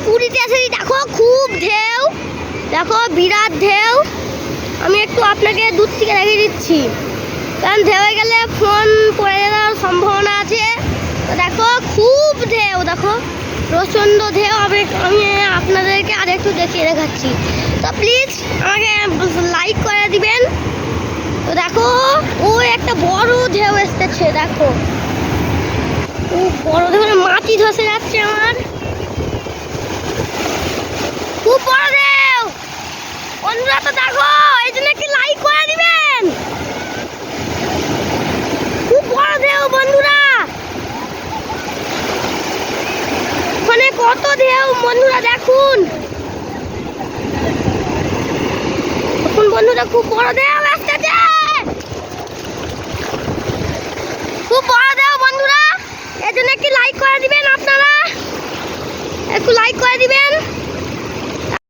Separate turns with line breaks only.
পুরীতে এসেছি, দেখো খুব ঢেউ, দেখো বিরাট ঢেউ। আমি একটু আপনাকে দূর থেকে দেখিয়ে দিচ্ছি, কারণ ঢেউয়ে গেলে ফোন পড়ে যাওয়ার সম্ভাবনা আছে। তো দেখো খুব ঢেউ, দেখো প্রচণ্ড ঢেউ। আমি আপনাদেরকে আর একটু দেখিয়ে দেখাচ্ছি। তো প্লিজ আমাকে লাইক করে দিবেন। তো দেখো ওই একটা বড় ঢেউ এসেছে, দেখো ও বড় ঢেউ, মাটি ধসে যাচ্ছে আমার। খুব বড় ঢেউ বন্ধুরা, তো দেখো এই জন্য কি লাইক করে দিবেন। খুব বড় ঢেউ বন্ধুরা, ওখানে কত ঢেউ বন্ধুরা দেখুন। দেখুন বন্ধুরা খুব বড় ঢেউ আসতেছে, খুব বড় ঢেউ বন্ধুরা। এই জন্য একটু লাইক করে দিবেন, আপনারা একটু লাইক করে দিবেন।